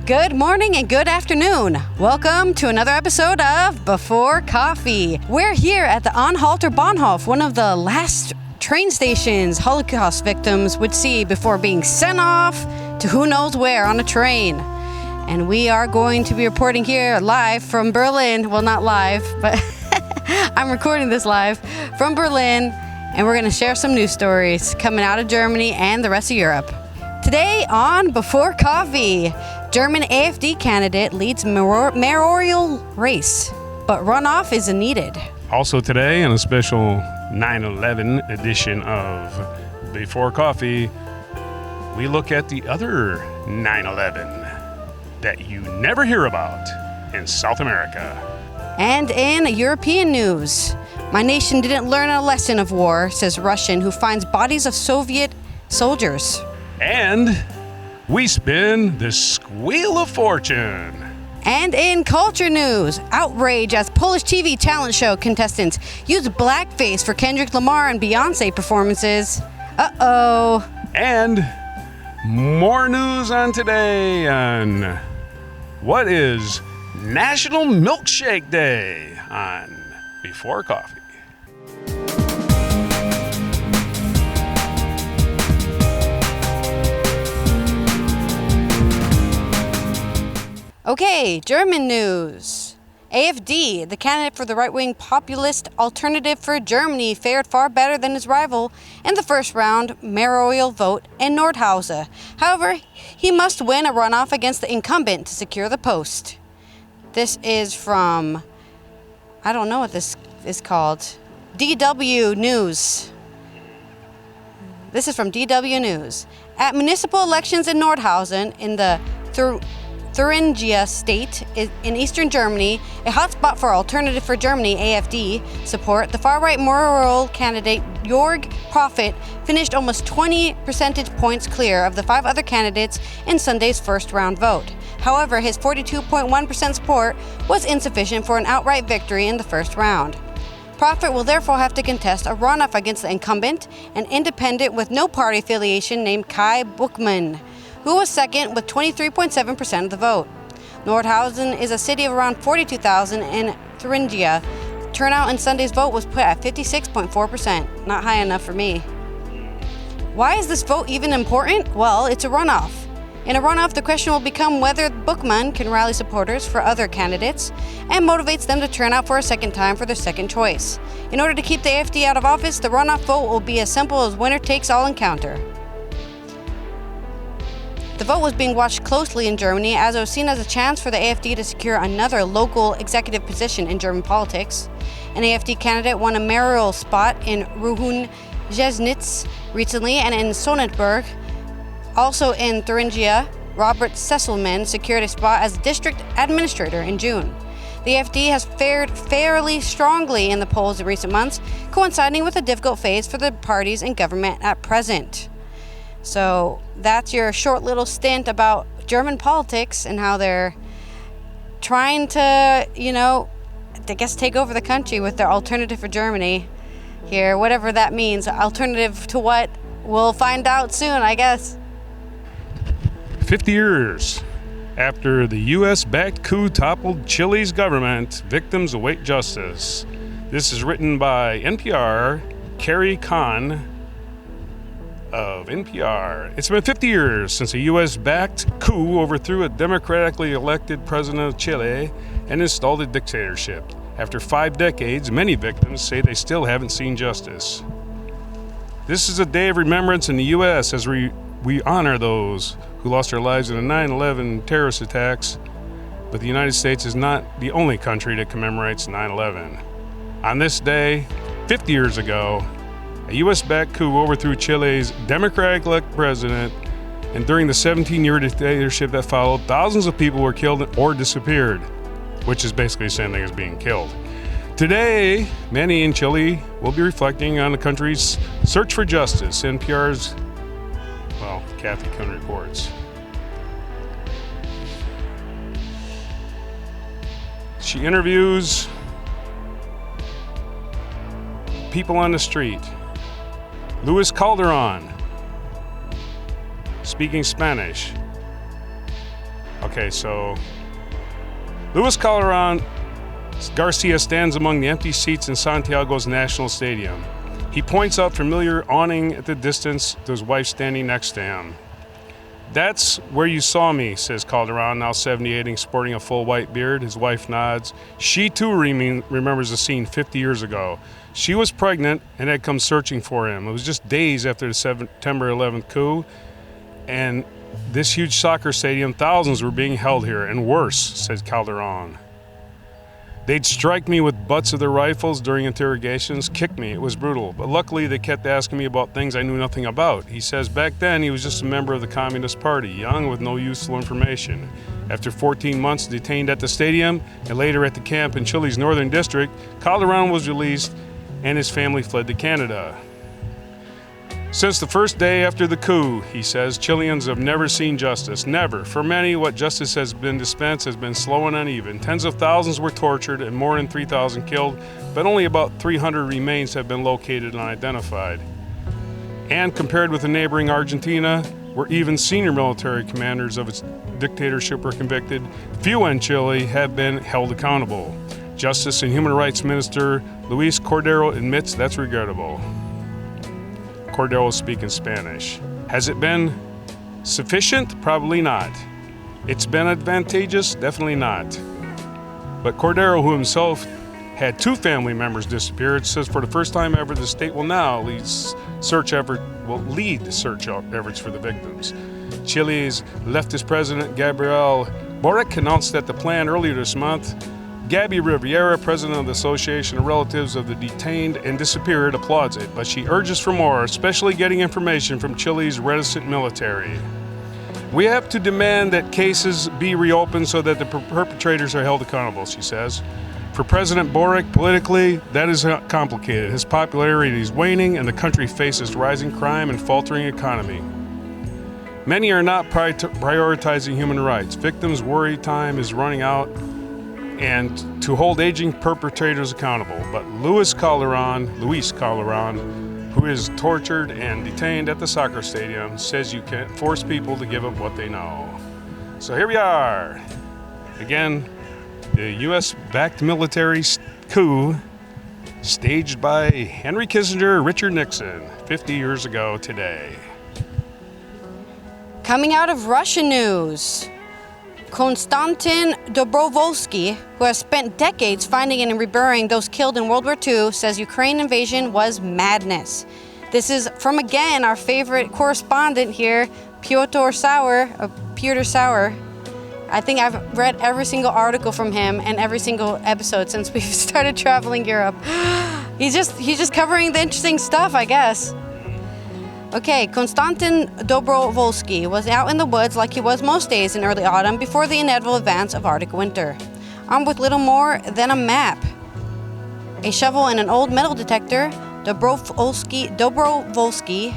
Good morning and good afternoon. Welcome to another episode of Before Coffee. We're here at the Anhalter Bahnhof, one of the last train stations Holocaust victims would see before being sent off to who knows where on a train. And we are going to be reporting here live from Berlin. Well, not live, but I'm recording this live from Berlin, and we're going to share some news stories coming out of Germany and the rest of Europe. Today on Before Coffee, German AfD candidate leads mayoral race, but runoff is needed. Also today, in a special 9/11 edition of Before Coffee, we look at the other 9/11 that you never hear about in South America. And in European news, my nation didn't learn a lesson of war, says Russin, who finds bodies of Soviet soldiers. And we spin the Squeal of Fortune. And in culture news, outrage as Polish TV talent show contestants use Blackface for Kendrick Lamar and Beyonce performances. Uh-oh. And more news on today on what is National Milkshake Day on Before Coffee. Okay, German news. AfD, the candidate for the right-wing populist Alternative for Germany, fared far better than his rival in the first round mayoral vote in Nordhausen. However, he must win a runoff against the incumbent to secure the post. This is from, I don't know what this is called, DW News. This is from DW News. At municipal elections in Nordhausen in the Thuringia state in eastern Germany, a hotspot for Alternative for Germany (AfD) support, the far-right mayoral candidate Jörg Profit finished almost 20 percentage points clear of the 5 other candidates in Sunday's first-round vote. However, his 42.1% support was insufficient for an outright victory in the first round. Profit will therefore have to contest a runoff against the incumbent, an independent with no party affiliation named Kai Buchmann, who was second with 23.7% of the vote. Nordhausen is a city of around 42,000 in Thuringia. Turnout in Sunday's vote was put at 56.4%, not high enough for me. Why is this vote even important? Well, it's a runoff. In a runoff, the question will become whether Buchmann can rally supporters for other candidates and motivates them to turn out for a second time for their second choice. In order to keep the AfD out of office, the runoff vote will be as simple as winner-takes-all encounter. The vote was being watched closely in Germany as it was seen as a chance for the AfD to secure another local executive position in German politics. An AfD candidate won a mayoral spot in Ruhn-Jesnitz recently, and in Sonnenberg. Also in Thuringia, Robert Sesselman secured a spot as district administrator in June. The AfD has fared fairly strongly in the polls in recent months, coinciding with a difficult phase for the parties in government at present. So that's your short little stint about German politics and how they're trying to, I guess take over the country with their Alternative for Germany here, whatever that means. Alternative to what? We'll find out soon, I guess. 50 years after the U.S.-backed coup toppled Chile's government, victims await justice. This is written by NPR, Carrie Kahn of NPR. It's been 50 years since a U.S.-backed coup overthrew a democratically elected president of Chile and installed a dictatorship. After 5 decades, many victims say they still haven't seen justice. This is a day of remembrance in the U.S. as we honor those who lost their lives in the 9/11 terrorist attacks, but the United States is not the only country that commemorates 9/11. On this day, 50 years ago, a U.S.-backed coup overthrew Chile's democratic-elected president, and during the 17-year dictatorship that followed, thousands of people were killed or disappeared, which is basically the same thing as being killed. Today, many in Chile will be reflecting on the country's search for justice. NPR's, Kathy Kuhn reports. She interviews people on the street. Luis Calderon, speaking Spanish. Okay, so Luis Calderon Garcia stands among the empty seats in Santiago's National Stadium. He points out familiar awning at the distance to his wife standing next to him. "That's where you saw me," says Calderon, now 78 and sporting a full white beard. His wife nods. She too remembers the scene 50 years ago. She was pregnant and had come searching for him. It was just days after the September 11th coup, and this huge soccer stadium, thousands were being held here, and worse, says Calderon. "They'd strike me with butts of their rifles during interrogations, kick me. It was brutal. But luckily, they kept asking me about things I knew nothing about." He says back then he was just a member of the Communist Party, young with no useful information. After 14 months detained at the stadium and later at the camp in Chile's northern district, Calderon was released and his family fled to Canada. "Since the first day after the coup," he says, "Chileans have never seen justice. Never. For many, what justice has been dispensed has been slow and uneven. Tens of thousands were tortured and more than 3,000 killed, but only about 300 remains have been located and identified. And compared with the neighboring Argentina, where even senior military commanders of its dictatorship were convicted, few in Chile have been held accountable. Justice and Human Rights Minister Luis Cordero admits that's regrettable." Cordero will speak in Spanish. "Has it been sufficient? Probably not. It's been advantageous? Definitely not." But Cordero, who himself had 2 family members disappeared, says for the first time ever the state will now lead search efforts for the victims. Chile's leftist president Gabriel Boric announced that the plan earlier this month. Gabby Riviera, president of the Association of Relatives of the Detained and Disappeared, applauds it, but she urges for more, especially getting information from Chile's reticent military. "We have to demand that cases be reopened so that the perpetrators are held accountable," she says. For President Boric, politically, that is complicated. His popularity is waning and the country faces rising crime and faltering economy. Many are not prioritizing human rights. Victims' worry time is running out, and to hold aging perpetrators accountable. But Luis Calderon, who is tortured and detained at the soccer stadium, says you can't force people to give up what they know. So here we are. Again, the U.S.-backed military coup staged by Henry Kissinger, Richard Nixon, 50 years ago today. Coming out of Russian news, Konstantin Dobrovolsky, who has spent decades finding and reburying those killed in World War II, says Ukraine invasion was madness. This is from, again, our favorite correspondent here, Piotr Sauer. I think I've read every single article from him and every single episode since we've started traveling Europe. He's just covering the interesting stuff, I guess. Okay, Konstantin Dobrovolsky was out in the woods like he was most days in early autumn before the inevitable advance of Arctic winter, armed with little more than a map, a shovel, and an old metal detector. Dobrovolsky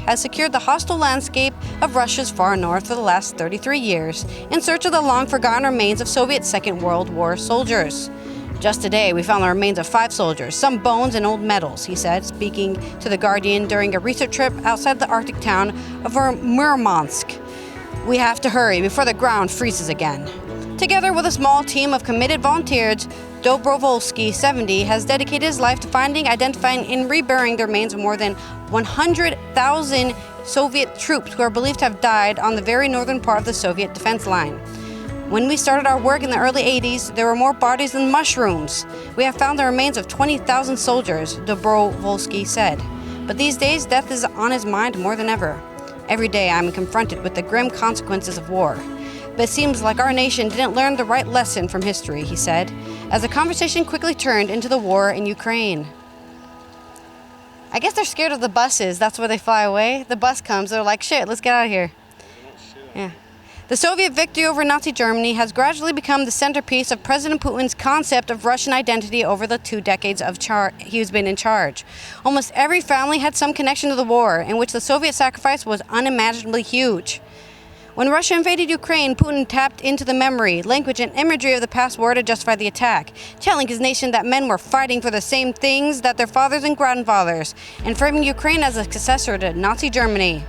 has secured the hostile landscape of Russia's far north for the last 33 years in search of the long-forgotten remains of Soviet Second World War soldiers. "Just today, we found the remains of 5 soldiers, some bones and old medals," he said, speaking to The Guardian during a research trip outside the Arctic town of Murmansk. "We have to hurry before the ground freezes again." Together with a small team of committed volunteers, Dobrovolsky, 70, has dedicated his life to finding, identifying, and reburying the remains of more than 100,000 Soviet troops who are believed to have died on the very northern part of the Soviet defense line. "When we started our work in the early 80s, there were more bodies than mushrooms. We have found the remains of 20,000 soldiers," Dobrovolsky said. "But these days, death is on his mind more than ever. Every day I'm confronted with the grim consequences of war. But it seems like our nation didn't learn the right lesson from history," he said, as the conversation quickly turned into the war in Ukraine. I guess they're scared of the buses. That's where they fly away. The bus comes, they're like, shit, let's get out of here. Yeah. The Soviet victory over Nazi Germany has gradually become the centerpiece of President Putin's concept of Russian identity over the 2 decades of he's been in charge. Almost every family had some connection to the war, in which the Soviet sacrifice was unimaginably huge. When Russia invaded Ukraine, Putin tapped into the memory, language, and imagery of the past war to justify the attack, telling his nation that men were fighting for the same things that their fathers and grandfathers, and framing Ukraine as a successor to Nazi Germany.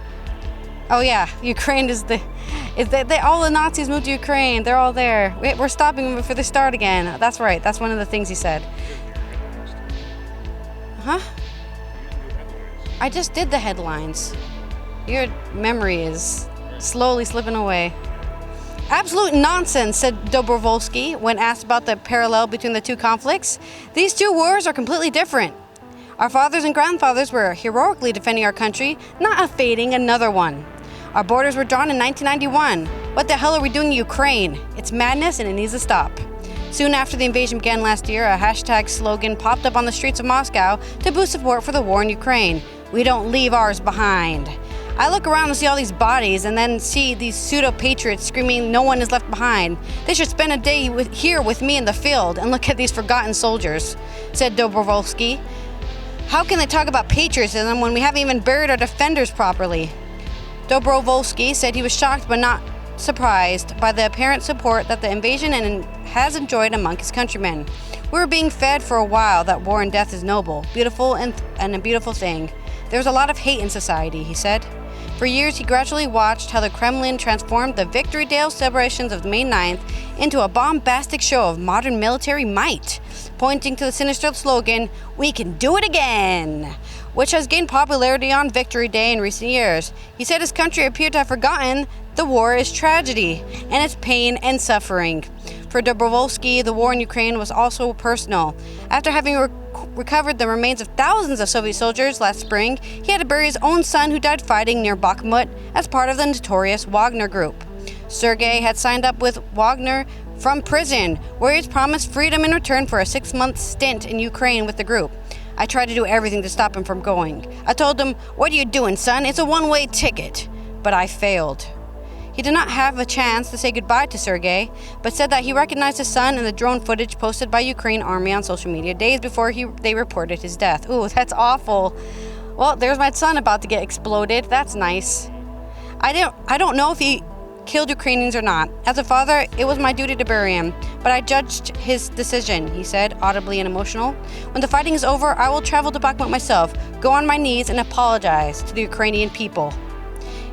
Oh yeah, Ukraine all the Nazis moved to Ukraine. They're all there. We're stopping them before they start again. That's right. That's one of the things he said. Huh? I just did the headlines. Your memory is slowly slipping away. Absolute nonsense, said Dobrovolsky when asked about the parallel between the two conflicts. These two wars are completely different. Our fathers and grandfathers were heroically defending our country, not evading another one. Our borders were drawn in 1991. What the hell are we doing in Ukraine? It's madness and it needs to stop. Soon after the invasion began last year, a hashtag slogan popped up on the streets of Moscow to boost support for the war in Ukraine. We don't leave ours behind. I look around and see all these bodies and then see these pseudo-patriots screaming no one is left behind. They should spend a day here with me in the field and look at these forgotten soldiers, said Dobrovolsky. How can they talk about patriotism when we haven't even buried our defenders properly? Dobrovolsky said he was shocked but not surprised by the apparent support that the invasion has enjoyed among his countrymen. We were being fed for a while that war and death is noble, beautiful, and a beautiful thing. There was a lot of hate in society, he said. For years, he gradually watched how the Kremlin transformed the Victory Day celebrations of May 9th into a bombastic show of modern military might, pointing to the sinister slogan, "We can do it again," which has gained popularity on Victory Day in recent years. He said his country appeared to have forgotten the war is tragedy, and it's pain and suffering. For Dobrovolsky, the war in Ukraine was also personal. After having recovered the remains of thousands of Soviet soldiers last spring, he had to bury his own son who died fighting near Bakhmut as part of the notorious Wagner Group. Sergei had signed up with Wagner from prison, where he was promised freedom in return for a 6-month stint in Ukraine with the group. I tried to do everything to stop him from going. I told him, "What are you doing, son? It's a one-way ticket." But I failed. He did not have a chance to say goodbye to Sergei, but said that he recognized his son in the drone footage posted by Ukraine Army on social media days before they reported his death. Ooh, that's awful. Well, there's my son about to get exploded. That's nice. I don't know if he killed Ukrainians or not. As a father, it was my duty to bury him, but I judged his decision, he said, audibly and emotional. When the fighting is over, I will travel to Bakhmut myself, go on my knees and apologize to the Ukrainian people.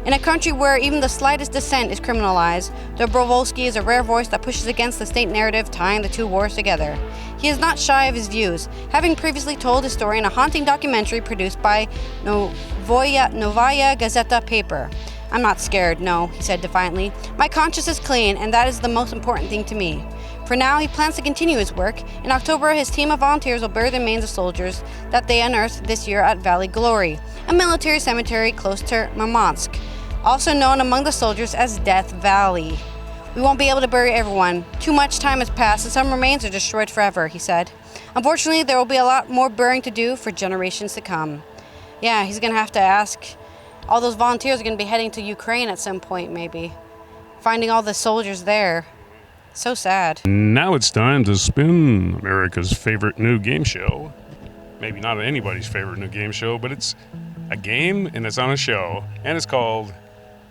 In a country where even the slightest dissent is criminalized, Dobrovolsky is a rare voice that pushes against the state narrative tying the two wars together. He is not shy of his views, having previously told his story in a haunting documentary produced by Novaya Gazeta paper. "I'm not scared, no," he said defiantly. "My conscience is clean, and that is the most important thing to me." For now, he plans to continue his work. In October, his team of volunteers will bury the remains of soldiers that they unearthed this year at Valley Glory, a military cemetery close to Murmansk, also known among the soldiers as Death Valley. "We won't be able to bury everyone. Too much time has passed and some remains are destroyed forever," he said. "Unfortunately, there will be a lot more burying to do for generations to come." Yeah, he's going to have to ask. All those volunteers are going to be heading to Ukraine at some point, maybe. Finding all the soldiers there. So sad. Now it's time to spin America's favorite new game show. Maybe not anybody's favorite new game show, but it's a game and it's on a show. And it's called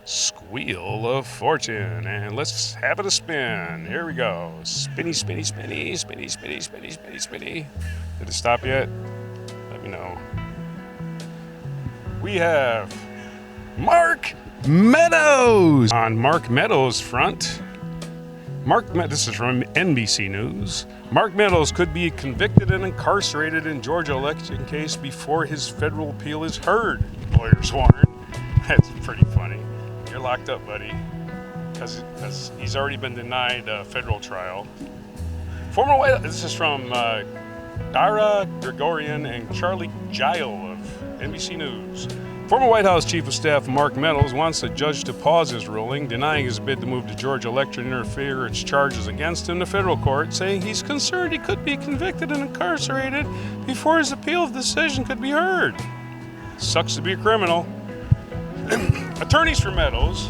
Squeal of Fortune. And let's have it a spin. Here we go. Spinny, spinny, spinny, spinny, spinny, spinny, spinny, spinny. Did it stop yet? Let me know. We have Mark Meadows. On Mark Meadows' front, this is from NBC News. Mark Meadows could be convicted and incarcerated in Georgia election case before his federal appeal is heard, lawyers warn. That's pretty funny. You're locked up, buddy, because he's already been denied a federal trial. This is from Dara Gregorian and Charlie Gile of NBC News. Former White House Chief of Staff Mark Meadows wants a judge to pause his ruling, denying his bid to move to Georgia election interference charges against him to federal court, saying he's concerned he could be convicted and incarcerated before his appeal decision could be heard. Sucks to be a criminal. Attorneys for Meadows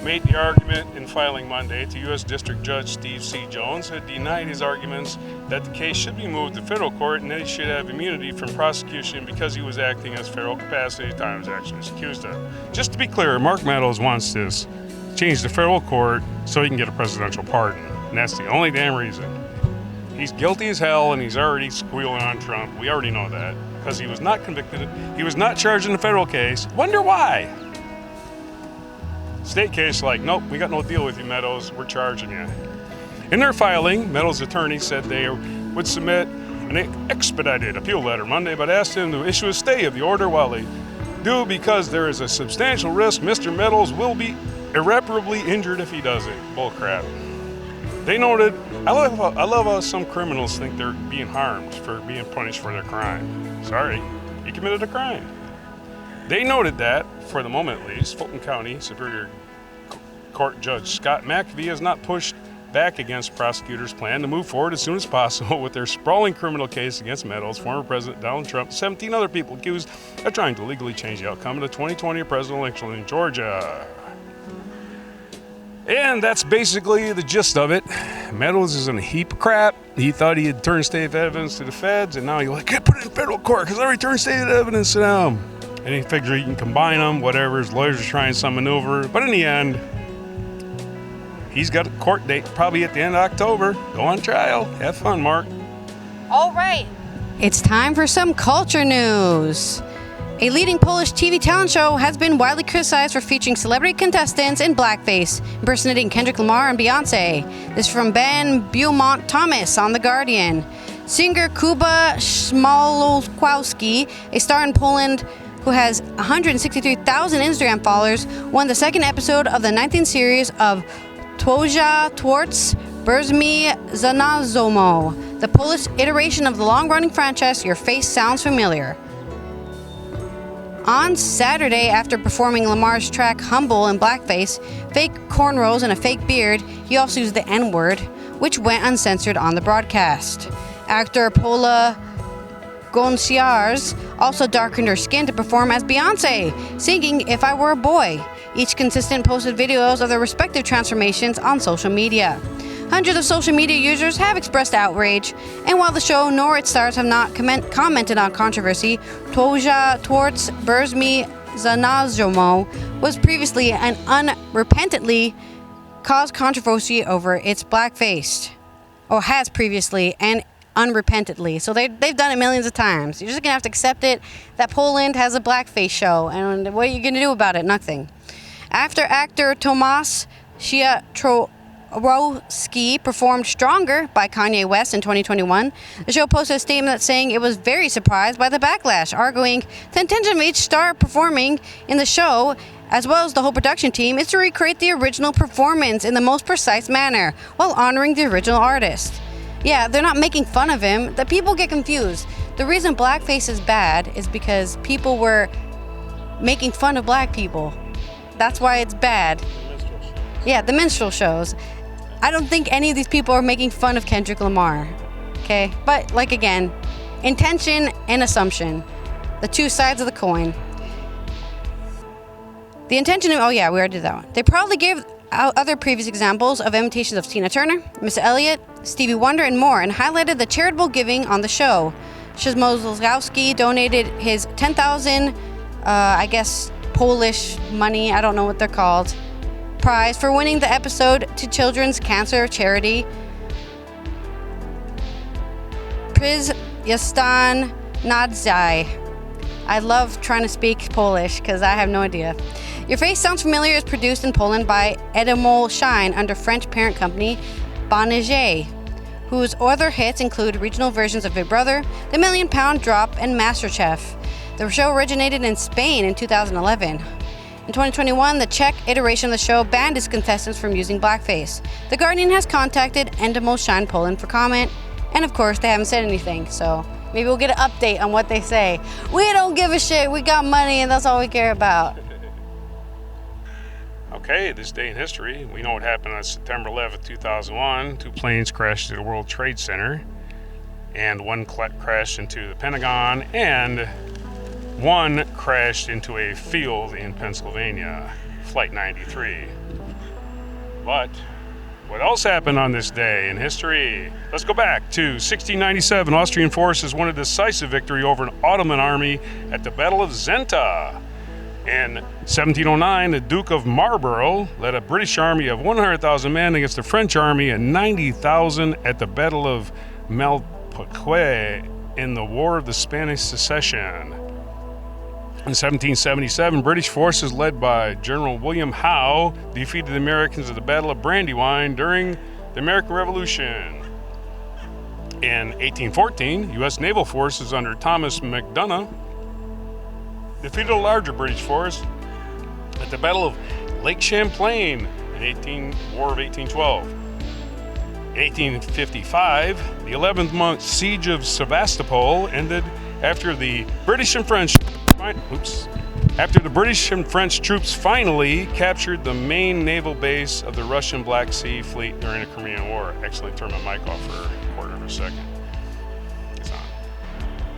made the argument in filing Monday to U.S. District Judge Steve C. Jones, who denied his arguments that the case should be moved to federal court and that he should have immunity from prosecution because he was acting as federal capacity at the time his action was accused of. Just to be clear, Mark Meadows wants this changed to federal court so he can get a presidential pardon, and that's the only damn reason. He's guilty as hell, and he's already squealing on Trump. We already know that, because he was not convicted. He was not charged in a federal case. Wonder why? State case like, nope, we got no deal with you, Meadows. We're charging you. In their filing, Meadows' attorney said they would submit an expedited appeal letter Monday, but asked him to issue a stay of the order while they do because there is a substantial risk Mr. Meadows will be irreparably injured if he does it. Bullcrap. They noted, I love how some criminals think they're being harmed for being punished for their crime. Sorry, you committed a crime. They noted that, for the moment at least, Fulton County Superior Court Judge Scott McAfee has not pushed back against prosecutors' plan to move forward as soon as possible with their sprawling criminal case against Meadows, former President Donald Trump, and 17 other people accused of trying to legally change the outcome of the 2020 presidential election in Georgia. And that's basically the gist of it. Meadows is in a heap of crap. He thought he had turned state evidence to the feds, and now he's like, can't put it in federal court because I already turned state evidence to them. And he figures he can combine them, whatever. His lawyers are trying some maneuver. But in the end, he's got a court date probably at the end of October. Go on trial. Have fun, Mark. All right. It's time for some culture news. A leading Polish TV talent show has been widely criticized for featuring celebrity contestants in blackface, impersonating Kendrick Lamar and Beyonce. This is from Ben Beaumont-Thomas on The Guardian. Singer Kuba Smolkowski, a star in Poland who has 163,000 Instagram followers, won the second episode of the 19th series of Twoja Twarz Brzmi Znajomo, the Polish iteration of the long-running franchise Your Face Sounds Familiar. On Saturday, after performing Lamar's track Humble in blackface, fake cornrows, and a fake beard, he also used the N-word, which went uncensored on the broadcast. Actor Paula Gonciarz also darkened her skin to perform as Beyonce, singing If I Were a Boy. Each contestant posted videos of their respective transformations on social media. Hundreds of social media users have expressed outrage, and while the show nor its stars have not commented on controversy, Twoja Twarz Brzmi Znajomo was previously and unrepentantly caused controversy over its blackface, or has previously and unrepentantly. So they've done it millions of times. You're just gonna have to accept it that Poland has a blackface show, and what are you gonna do about it? Nothing. After actor Tomasz Rowski performed Stronger by Kanye West in 2021, the show posted a statement saying it was very surprised by the backlash, arguing the intention of each star performing in the show, as well as the whole production team, is to recreate the original performance in the most precise manner, while honoring the original artist. Yeah, they're not making fun of him. The people get confused. The reason blackface is bad is because people were making fun of black people. That's why it's bad. Yeah, the minstrel shows. I don't think any of these people are making fun of Kendrick Lamar, okay? But, like, again, intention and assumption, the two sides of the coin. The intention of, oh yeah, we already did that one. They probably gave out other previous examples of imitations of Tina Turner, Miss Elliott, Stevie Wonder, and more, and highlighted the charitable giving on the show. Smolkowski donated his 10,000, I guess, Polish money, I don't know what they're called, prize for winning the episode to children's cancer charity Przyjazdan Nadzaj. I love trying to speak Polish because I have no idea. Your Face Sounds Familiar is produced in Poland by Edemol Shine under French parent company Bonneger, whose other hits include regional versions of Big Brother, The Million Pound Drop, and MasterChef. The show originated in Spain in 2011. In 2021, the Czech iteration of the show banned its contestants from using blackface. The Guardian has contacted Endemol Shine Poland for comment, and of course, they haven't said anything, so maybe we'll get an update on what they say. We don't give a shit, we got money, and that's all we care about. Okay, this day in history, we know what happened on September 11th, 2001. Two planes crashed into the World Trade Center, and one crashed into the Pentagon, and one crashed into a field in Pennsylvania, Flight 93. But what else happened on this day in history? Let's go back to 1697. Austrian forces won a decisive victory over an Ottoman army at the Battle of Zenta. In 1709, the Duke of Marlborough led a British army of 100,000 men against the French army of 90,000 at the Battle of Malplaquet in the War of the Spanish Succession. In 1777, British forces led by General William Howe defeated the Americans at the Battle of Brandywine during the American Revolution. In 1814, U.S. naval forces under Thomas MacDonough defeated a larger British force at the Battle of Lake Champlain in War of 1812. In 1855, the 11th-month siege of Sevastopol ended after the British and French troops finally captured the main naval base of the Russian Black Sea Fleet during the Crimean War. Actually, turn my mic off for a quarter of a second. It's on.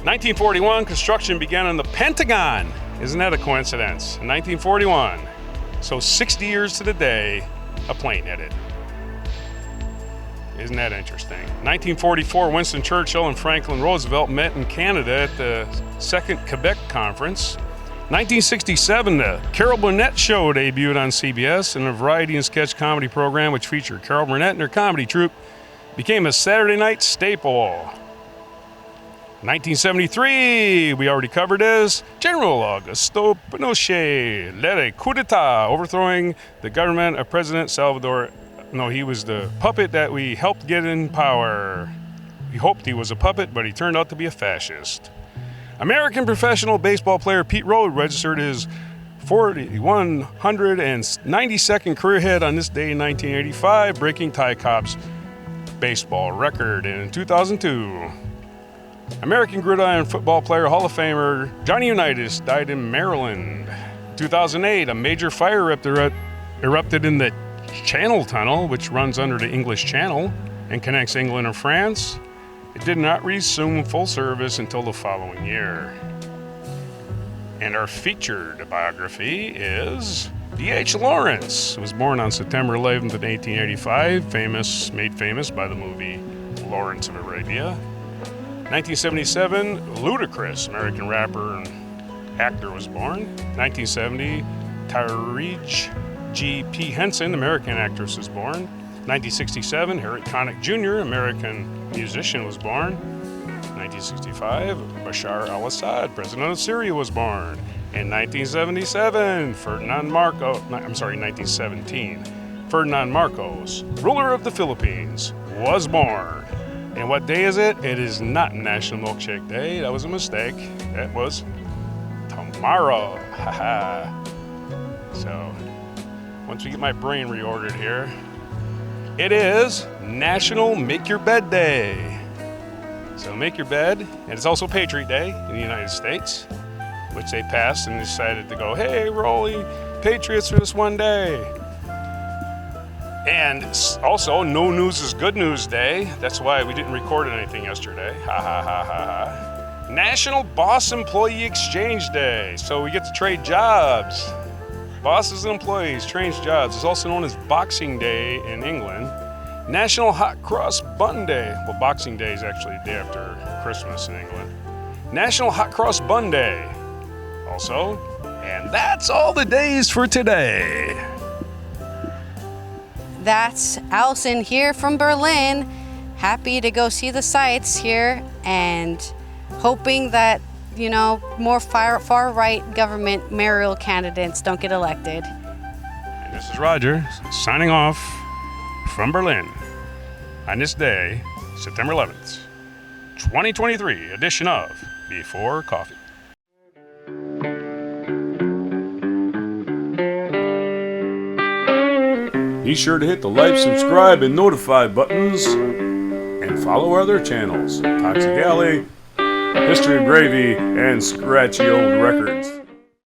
1941, construction began on the Pentagon. Isn't that a coincidence? In 1941. So 60 years to the day, a plane hit it. Isn't that interesting? 1944, Winston Churchill and Franklin Roosevelt met in Canada at the Second Quebec Conference. 1967, the Carol Burnett Show debuted on CBS, and a variety and sketch comedy program which featured Carol Burnett and her comedy troupe became a Saturday night staple. 1973, we already covered this. General Augusto Pinochet led a coup d'etat, overthrowing the government of President Salvador. No, he was the puppet that we helped get in power. We hoped he was a puppet, but he turned out to be a fascist. American professional baseball player Pete Rose registered his 4,192nd career hit on this day in 1985, breaking Ty Cobb's baseball record. And in 2002, American gridiron football player Hall of Famer Johnny Unitas died in Maryland. 2008, a major fire erupted in the Channel Tunnel, which runs under the English Channel and connects England and France. It did not resume full service until the following year. And our featured biography is D.H. Lawrence, who was born on September 11th, 1885, made famous by the movie Lawrence of Arabia. 1977, Ludacris, American rapper and actor, was born. 1970, Tyree G.P. Henson, American actress, was born. 1967, Harriet Connick Jr., American musician, was born. 1965, Bashar al-Assad, president of Syria, was born. In 1917, Ferdinand Marcos, ruler of the Philippines, was born. And what day is it? It is not National Milkshake Day. That was a mistake. That was tomorrow. Haha. So, once we get my brain reordered here, it is National Make Your Bed Day. So make your bed, and it's also Patriot Day in the United States, which they passed and decided to go, hey, we're only patriots for this one day. And also, No News is Good News Day. That's why we didn't record anything yesterday. Ha ha ha ha ha. National Boss Employee Exchange Day. So we get to trade jobs. Bosses and employees change jobs. It's also known as Boxing Day in England. National Hot Cross Bun Day. Well, Boxing Day is actually the day after Christmas in England. National Hot Cross Bun Day. Also, and that's all the days for today. That's Allison here from Berlin. Happy to go see the sights here and hoping that, more far-right government mayoral candidates don't get elected. And this is Roger signing off from Berlin on this day, September 11th, 2023 edition of Before Coffee. Be sure to hit the like, subscribe, and notify buttons, and follow our other channels, Toxic Alley, History of Gravy, and Scratchy Old Records.